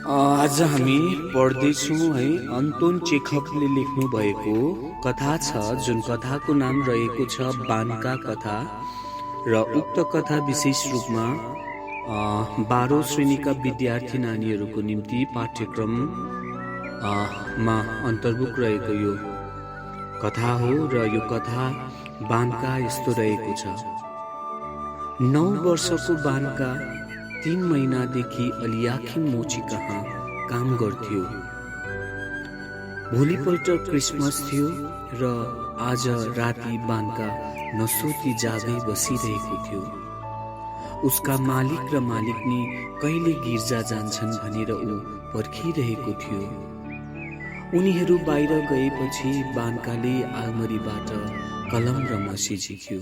आज हामी पढ्दैछौँ है अन्तोन चेखवले लेख्नु भएको कथा छ, जुन कथाको नाम रहेको छ बानका कथा। र उक्त कथा विशेष रूपमा 12औं श्रेणीका विद्यार्थी नानीहरूको निम्ति पाठ्यक्रम मा अन्तर्भुक्त रहेको यो कथा हो। र यो कथा बानका यस्तो रहेको छ। 9 वर्षको बानका 3 महिनादेखि अलियाखिम मोची कहाँ काम गर्थ्यो। भोलिपल्ट क्रिसमस थियो र आज राति बानका नसोती जागै बसिरहेको थियो। उसका मालिक र मालिकनी कहिले गिर्जा जान्छन् भनेर ऊ पर्खिरहेको थियो। उनीहरू बाहिर गएपछि बानकाले आलमरीबाट कलम र मसी झिक्यो।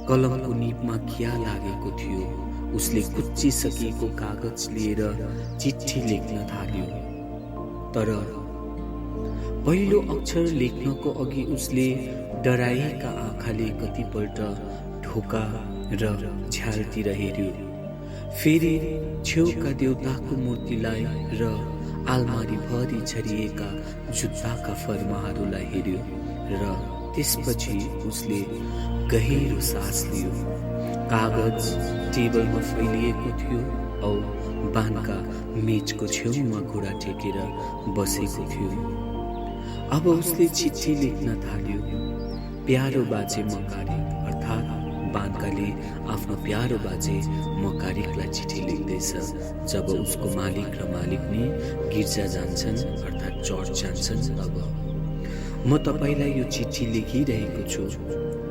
कलमको निपमा खिया लागेको थियो। उसले कुच्चिसकेको कागज लिएर चिठी लेख्न थाल्यो। तर पहिलो अक्षर लेख्नको अघि उसले डराएका आँखाले कतिपल्ट ढोका र झ्यालतिर हेर्यो। फेरि छेउका देउताको मूर्तिलाई र आलमारीभरि छरिएका जुत्ताका फर्माहरूलाई हेर्यो र त्यसपछि उसले गहिरो सास लियो। कागज टेबलमा फैलिएको थियो औ बानका मेचको छेउमा घुँडा टेकेर बसेको थियो। अब उसले चिठी लेख्न थाल्यो। प्यारो बाजे मकारिक, अर्थात् बानकाले आफ्नो प्यारो बाजे मकारिकलाई चिठी लेख्दैछ। जब उसको मालिक र मालिकनी गिर्जा जान्छन्, अर्थात् चर्च जान्छन्। अब म तपाईलाई यो चिठी लेखिरहेको छु।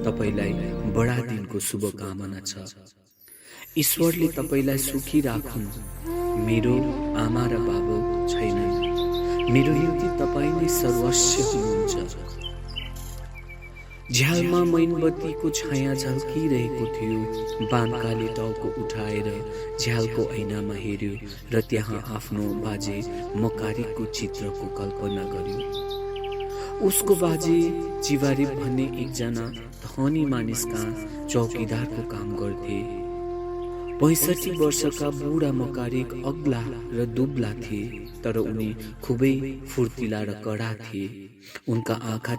तपाईलाई बडा दिनको शुभकामना छ। ईश्वरले तपाईलाई सुखी राखुन्। मेरो आमा र बाबु छैनन्। मेरो निम्ति तपाईँ नै सर्वस्व हुनुहुन्छ। झ्यालमा मैनबत्तीको छाया झल्किरहेको थियो। बानकाले टाउको उठाएर झ्यालको ऐनामा हेर्यो र त्यहाँ आफ्नो बाजे मकारिकको चित्रको कल्पना गर्यो। उसको बाजे चिवारे भन्ने एकजना धनी मानिस कहाँ चौकीदारको काम गर्थे। 65 वर्षका बुढा मकारिक अग्ला र दुब्ला थिए, तर उनी खुबै फुर्तिला र कडा थिए। उनका आँखा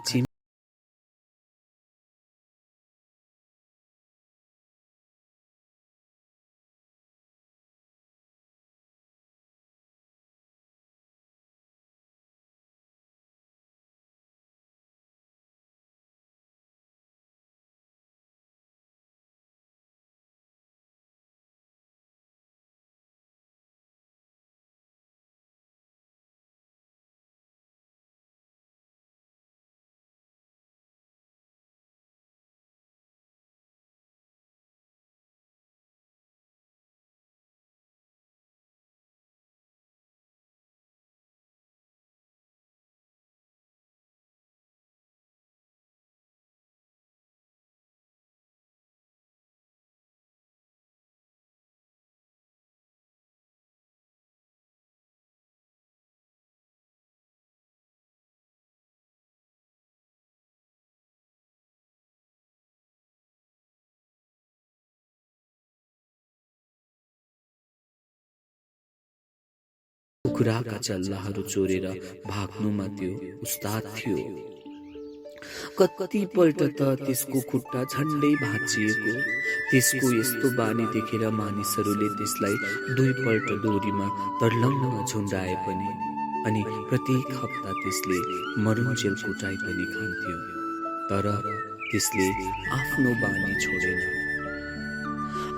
कुखुराका चल्लाहरू चोरेर भाग्नुमा त्यो उस्ताद थियो। कतिपल्ट त त्यसको खुट्टा झन्डै भाँचिएको। त्यसको यस्तो बानी देखेर मानिसहरूले त्यसलाई 2 पल्ट डोरीमा तर्लङ्गमा झुन्डाए पनि, अनि प्रत्येक हप्ता त्यसले मरुन्जेल कुटाई पनि खान्थ्यो। तर त्यसले आफ्नो बानी छोडेन।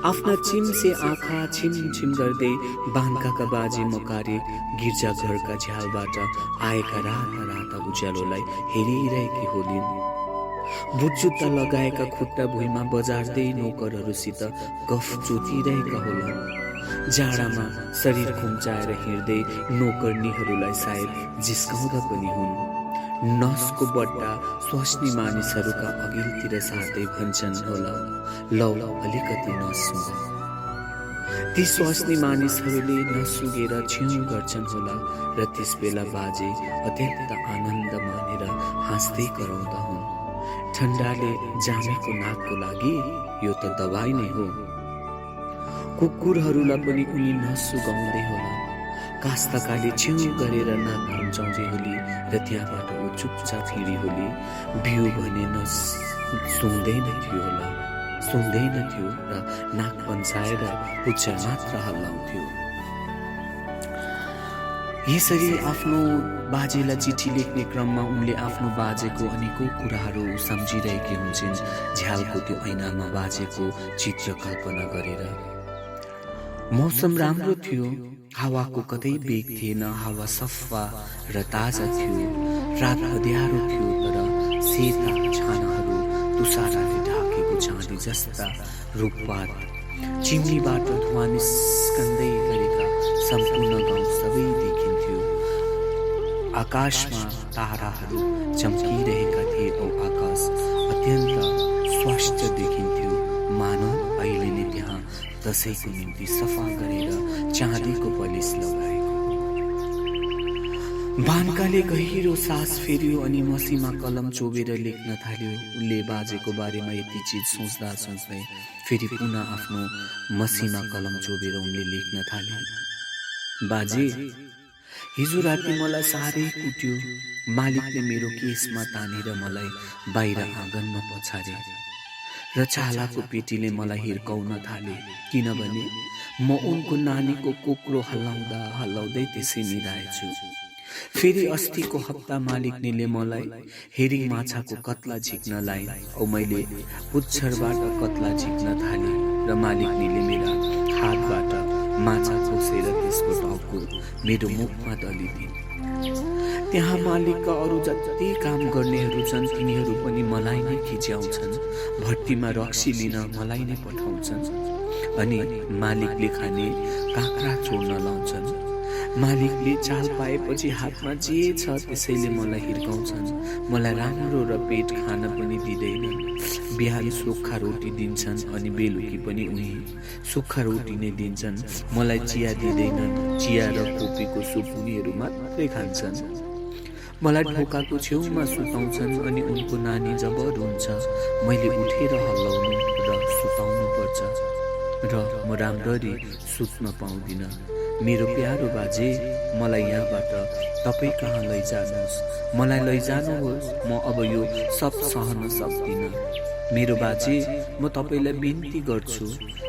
आफ्ना चिम्से आँखा छिमछिम गर्दै बानकाका बाजे मकारिक गिर्जाघरका झ्यालबाट आएका राता राता उज्यालोलाई हेरिरहेकी होलिन्। बुटजुत्ता लगाएका खुट्टा भुइँमा बजार्दै नोकरहरूसित गफ जोतिरहेका होलान्। जाडामा शरीर खुम्चाएर हिँड्दै नोकर्नीहरूलाई सायद जिस्काउँदा पनि हुन्। नसको बट्टा स्वास्नी मानिसहरूका अघिल्तिर सार्दै भन्छन् होला, लौ अलिकति नसुङ। ती स्वास्नी मानिसहरूले नसुगेर छेउ गर्छन् होला र त्यस बेला बाजे अत्यन्त आनन्द मानेर हाँस्दै कराउँदा हुन्। ठन्डाले जामेको नाकको लागि यो त दबाई नै हो। कुकुरहरूलाई पनि उनी नसुगाउँदै होला। कास्तकाले छेउ गरेर नाक खुम्चाउँदै होली र त्यहाँबाट ऊ चुपचाप हिँडी होली। बिउ भने सुन्दैन थियो र नाक पन्साएर पुच्छर मात्र हल्लाउँथ्यो। यसरी आफ्नो बाजेलाई चिठी लेख्ने क्रममा उनले आफ्नो बाजेको अनेकौं कुराहरू सम्झिरहेकी हुन्छन्, झ्यालको त्यो ऐनामा बाजेको चित्र कल्पना गरेर। मौसम राम्रो थियो, हावाको कतै बेग थिएन, हावा सफा र ताजा थियो। रात अँध्यारो थियो तर सेता छानाहरू तुषारले ढाकेको चाँदी जस्ता रुखपात, चिम्नीबाट धुवा निस्कँदै गरेका सम्पूर्ण गाउँ सबै देखिन्थ्यो। आकाशमा ताराहरू चम्किरहेका थिए औ आकाश अत्यन्त स्वस्थ देखिन्थ्यो, मानव अहिले नै त्यहाँ दशैंको निम्ति सफा गरेर चाँदीको पलिस लगाएको। बानकाले गहिरो सास फेर्यो अनि मसीमा कलम चोबेर लेख्न थाल्यो। उनले बाजेको बारेमा यति चिज सोच्दा सोच्दै फेरि पुनः आफ्नो मसीमा कलम चोबेर उनले लेख्न थाले। बाजे, हिजो राति मलाई साह्रै कुट्यो। मालिकले मेरो केसमा तानेर मलाई बाहिर आँगनमा पछारे र छालाको पेटीले मलाई हिर्काउन थाले, किनभने म उनको नानीको कोक्रो हल्लाउँदै त्यसै मिलाएछु। फेरि अस्तिको हप्ता मालिकले मलाई हेरिङ माछाको कत्ला झिक्न लाए औ मैले पुच्छरबाट कत्ला झिक्न थाले र मालिकले मेरा हातबाट माछा खोसेर त्यसको टाउको मेरो मुखमा दलिदिए। त्यहाँ मालिकका अरू जति काम गर्नेहरू छन् तिनीहरू पनि मलाई नै खिच्याउँछन्, भट्टीमा रक्सी लिन मलाई नै पठाउँछन् अनि मालिकले खाने काँक्रा चोर्न लाउँछन्। मालिकले चाल पाएपछि हातमा जे छ त्यसैले मलाई हिर्काउँछन्। मलाई राम्रो र पेट खान पनि दिँदैनन्। बिहान सुक्खा रोटी दिन्छन् अनि बेलुकी पनि उही सुक्खा रोटी नै दिन्छन्। मलाई चिया दिँदैनन्, चिया र कोपीको सुप उनीहरू मात्रै खान्छन्। मलाई ढोकाको छेउमा सुताउँछन् अनि उनको नानी जब रुन्छ मैले उठेर हल्लाउनु र सुताउनु पर्छ र म राम्ररी सुत्न पाउँदिन। मेरो प्यारो बाजे, मलाई यहाँबाट तपाईँ कहाँ लैजानुहोस्, मलाई लैजानुहोस्, म अब यो सब सहन सक्दिनँ। मेरो बाजे, म तपाईँलाई बिन्ती गर्छु,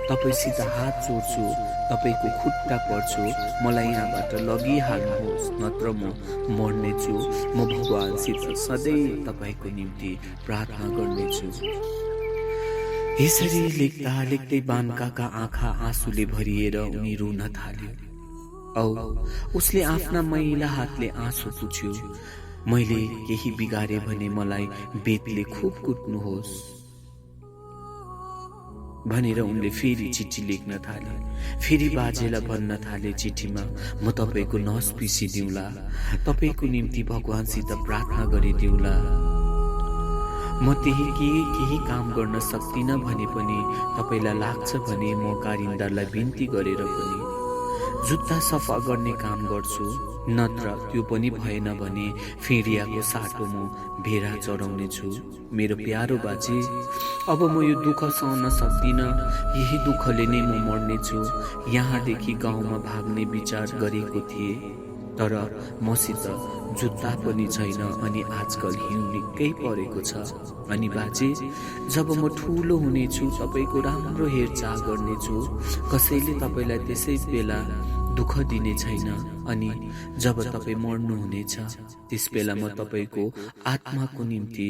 तपाईँसित हात जोड्छु, तपाईँको खुट्टा पर्छु, मलाई यहाँबाट लगिहाल्नुहोस्, नत्र म मर्नेछु। म भगवानसित सधैँ तपाईँको निम्ति प्रार्थना गर्नेछु। यसरी लेख्दा लेख्दै बानकाका आँखा आँसुले भरिएर उनी रुन थाल्यो औ उसले आफ्ना मैला हातले आँसु पुछ्यो। मैले केही बिगारे भने मलाई बेतले खुब कुट्नुहोस् भनेर उनले फेरि चिठी लेख्न थाले। फेरि बाजेलाई भन्न थाले चिठीमा, म तपाईँको नस पिसिदिउँला, तपाईँको निम्ति भगवानसित प्रार्थना गरिदिउँला। म केही काम गर्न सक्दिनँ भने पनि तपाईँलाई लाग्छ भने म कारिन्दारलाई बिन्ती गरेर पनि जुत्ता सफा गर्ने काम गर्छु, नत्र त्यो पनि भएन भने फेरियाको साटो म भेडा चढाउने छु। मेरो प्यारो बाजे, अब म यो दुःख सहन सक्दिनँ, यही दुःखले नै म मर्नेछु। यहाँदेखि गाउँमा भाग्ने विचार गरेको थिएँ, तर मसित जुत्ता पनि छैन अनि आजकल हिउँ निकै परेको छ। अनि बाजे, जब म ठुलो हुनेछु तपाईँको राम्रो हेरचाह गर्नेछु, कसैले तपाईँलाई त्यसै बेला दुःख दिने छैन। अनि जब तपाईँ मर्नुहुनेछ त्यस बेला म तपाईँको आत्माको निम्ति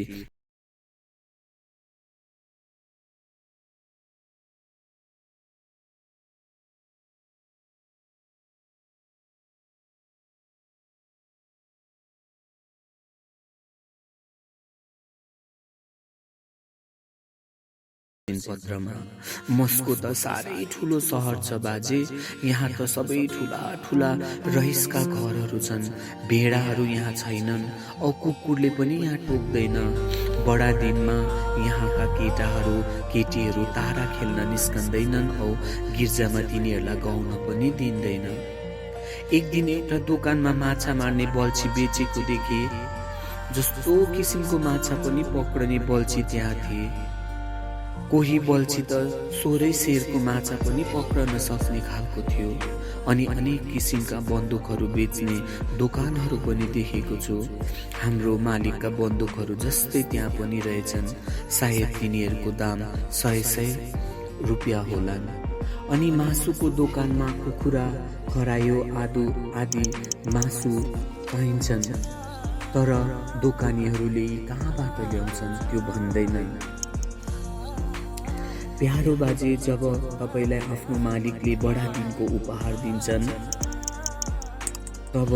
पत्रमा, मस्को त साह्रै ठुलो सहर छ बाजे, यहाँ त सबै ठुला ठुला रहिसका घरहरू छन्, भेडाहरू यहाँ छैनन् औ कुकुरले पनि यहाँ टोक्दैन। बडा दिनमा यहाँका केटीहरू तारा खेल्न निस्कँदैनन् औ गिर्जामा तिनीहरूलाई गाउन पनि दिँदैन। एक दिन एउटा दोकानमा माछा मार्ने बल्छी बेचेको देखे, जस्तो किसिमको माछा पनि पक्रने बल्छी त्यहाँ थिए। कोही बल्छी त 16 सेरको माछा पनि पक्रन सक्ने खालको थियो। अनि अनेक किसिमका बन्दुकहरू बेच्ने दोकानहरू पनि देखेको छु। हाम्रो मालिकका बन्दुकहरू जस्तै त्यहाँ पनि रहेछन्। सायद तिनीहरूको दाम 100 रुपियाँ होलान्। अनि मासुको दोकानमा कुखुरा, खरायो आदि मासु पाइन्छन्, तर दोकानीहरूले कहाँबाट ल्याउँछन् त्यो भन्दैनन्। प्यारो बाजे, जब तपाईलाई आफ्नो मालिकले बडा दिनको उपहार दिन्छन् तब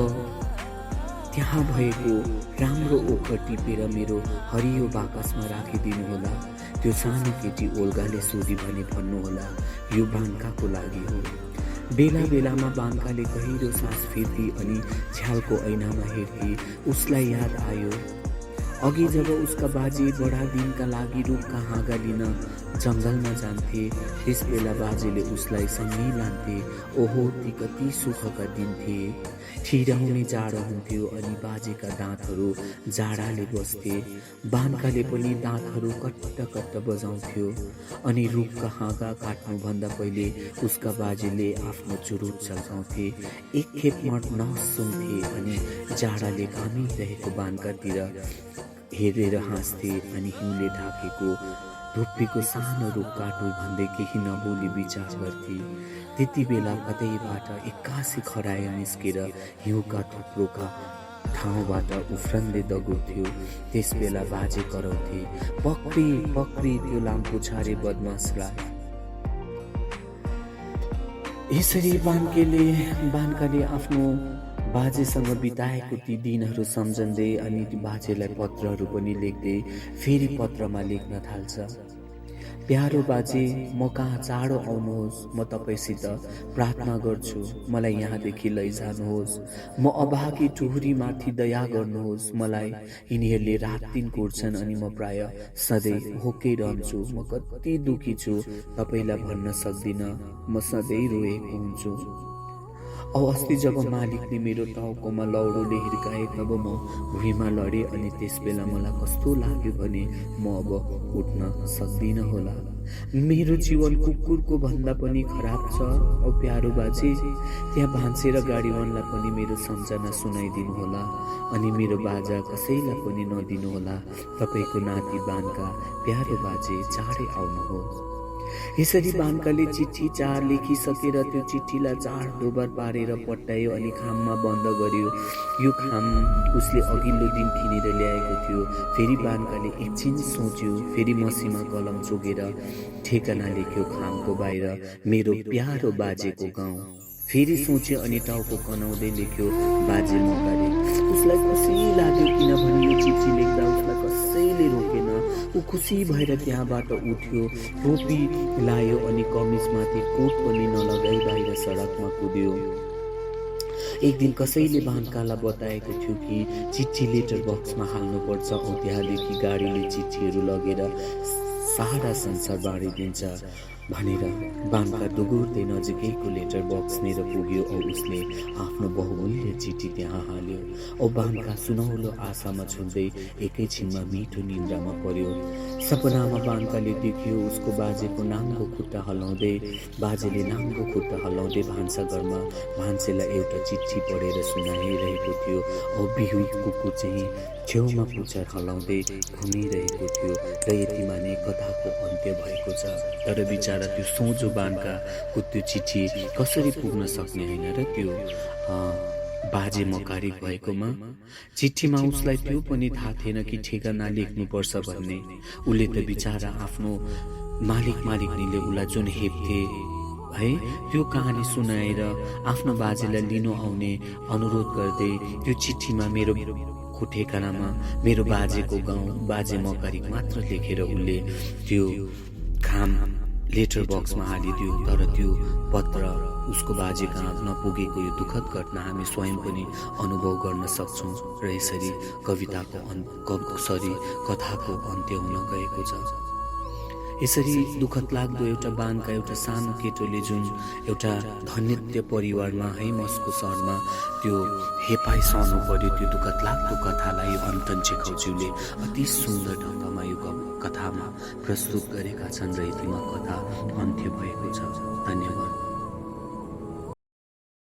त्यहाँ भएको राम्रो ओखर टिपेर मेरो हरियो बाकसमा राखिदिनुहोला। त्यो सानो केटी ओल्गाले सोधी भने भन्नुहोला, यो बान्काको लागि हो। बेला बेलामा बान्काले गहिरो सास फेर्ती अनि छ्यालको ऐनामा हेर्थे। उसलाई याद आयो अघि जब उसका बाजे बडा दिनका लागि रुखका हाँगा लिन जङ्गलमा जान्थे, त्यस बेला बाजेले उसलाई सँगै लान्थे। ओहो, ती कति सुखका दिन थिए। ठिराउने जाडो हुन्थ्यो अनि बाजेका दाँतहरू जाडाले बस्थे। बान्काले पनि दाँतहरू कट्ट कट्ट बजाउँथ्यो। अनि रुखका हाँगा काट्नुभन्दा पहिले उसका बाजेले आफ्नो चुरोट चल्काउँथे। एकखेप नसुन्थे अनि जाडाले घामिरहेको बान्कातिर हेरेर हाँस्थे अनि हिउँले ढाकेको धुप्पीको सानो रुख काटु भन्दै केही नबोली विचार गर्थे। त्यति बेला कतैबाट एक्कासी खरायो निस्केर हिउँका थुप्रोका ठाउँबाट उफ्रँदै दगुर्थ्यो। त्यस बेला बाजे कराउँथे, पक्री पक्री त्यो लामखुट्टे बदमासलाई। यसरी बान्काले आफ्नो बाजेसँग बिताएको ती दिनहरू सम्झँदै अनि ती बाजेलाई पत्रहरू पनि लेख्दै फेरि पत्रमा लेख्न थाल्छ। प्यारो बाजे, म कहाँ चाँडो आउनुहोस्। म तपाईसित प्रार्थना गर्छु, मलाई यहाँदेखि लैजानुहोस्। म अभागी टुहुरीमाथि दया गर्नुहोस्। मलाई यिनीहरूले रात दिन कोर्छन् अनि म प्राय सधैँ भोकै रहन्छु। म कति दुखी छु तपाईलाई भन्न सक्दिनँ। म सधैँ रोएको हुन्छु। औ अस्ति जब मालिकले मेरो टाउकोमा लौरोले हिर्काए तब म भुइँमा लडेँ अनि त्यस बेला मलाई कस्तो लाग्यो भने म अब उठ्न सक्दिनँ होला। मेरो जीवन कुकुरको भन्दा पनि खराब छ। औ प्यारो बाजे, त्यहाँ भान्से र गाडीवानलाई पनि मेरो सम्झना सुनाइदिनु होला अनि मेरो बाजा कसैलाई पनि नदिनु होला। तपाईको नाति बान्का। प्यारो बाजे, चाँडै आउनुहोस्। यसरी बान्काले चिठी 4 लेखिसकेर त्यो चिठीलाई 4 दोबर पारेर पट्यायो अनि खाममा बन्द गर्यो। यो खाम उसले अघिल्लो दिन किनेर ल्याएको थियो। फेरि बान्काले एकछिन सोच्यो, फेरि मसीमा कलम चोगेर ठेगाना लेख्यो खामको बाहिर, मेरो प्यारो बाजेको गाउँ। फेरि सोच्यो अनि टाउको कनाउँदै लेख्यो, बाजे मकाले। उसलाई खुसी लाग्यो किनभने यो चिठी लेख्दा उसलाई कसैले रोकेन। ऊ खुसी भएर त्यहाँबाट उठ्यो, टोपी लायो अनि कमिजमाथि कोट पनि नलगाई बाहिर सडकमा कुद्यो। एक दिन कसैले बान्कालाई बताएको थियो कि चिठी लेटर बक्समा हाल्नुपर्छ औ त्यहाँदेखि गाडीले चिठीहरू लगेर सारा संसार बाँडिदिन्छ भनेर। बान्का दुगुर्दै नजिकैको लेटर बक्सतिर पुग्यो औ उसले आफ्नो बहुमूल्य चिठी त्यहाँ हाल्यो। औ बान्का सुनौलो आशामा झुल्दै एकैछिनमा मिठो निन्द्रामा पर्यो। सपनामा बान्काले देख्यो उसको बाजेको नाङ्गो खुट्टा हल्लाउँदै भान्साघरमा भान्सेलाई एउटा चिठी पढेर सुनाइरहेको थियो। औ बिहुई कुकुर चाहिँ छेउमा पुच्छर हल्लाउँदै घुमिरहेको थियो र यतिमा नै कथाको अन्त्य भएको छ। तर बिचारा त्यो सोझो बान्काको त्यो चिठी कसरी पुग्न सक्ने होइन र त्यो बाजे मकारिक भएकोमा। चिठीमा उसलाई त्यो पनि थाहा थिएन कि ठेगाना लेख्नुपर्छ भन्ने। उसले त बिचारा आफ्नो मालिकनीले उसलाई जुन हेप्थे है त्यो कहानी सुनाएर आफ्नो बाजेलाई लिनु आउने अनुरोध गर्दै त्यो चिठीमा मेरो ठेगानामा मेरो बाजेको गाउँ बाजे मकारिक मात्र लेखेर उसले त्यो खाम लेटर बक्समा हालिदियो। तर त्यो पत्र उसको बाजे कहाँ नपुगेको यो दुःखद घटना हामी स्वयं पनि अनुभव गर्न सक्छौँ र यसरी कथाको अन्त्य हुन गएको छ। यसरी दुःखद लाग्दो एउटा बाङका एउटा सानो केटोले जुन एउटा धन्यत्य परिवारमा है मस्को सहरमा त्यो हेपाइ सहनु पर्यो, त्यो दुःखद लाग्दो कथालाई अन्तन चेखौज्यूले अति सुन्दर ढङ्गमा यो कथामा प्रस्तुत गरेका छन् र यतिमा कथा अन्त्य भएको छ। धन्यवाद।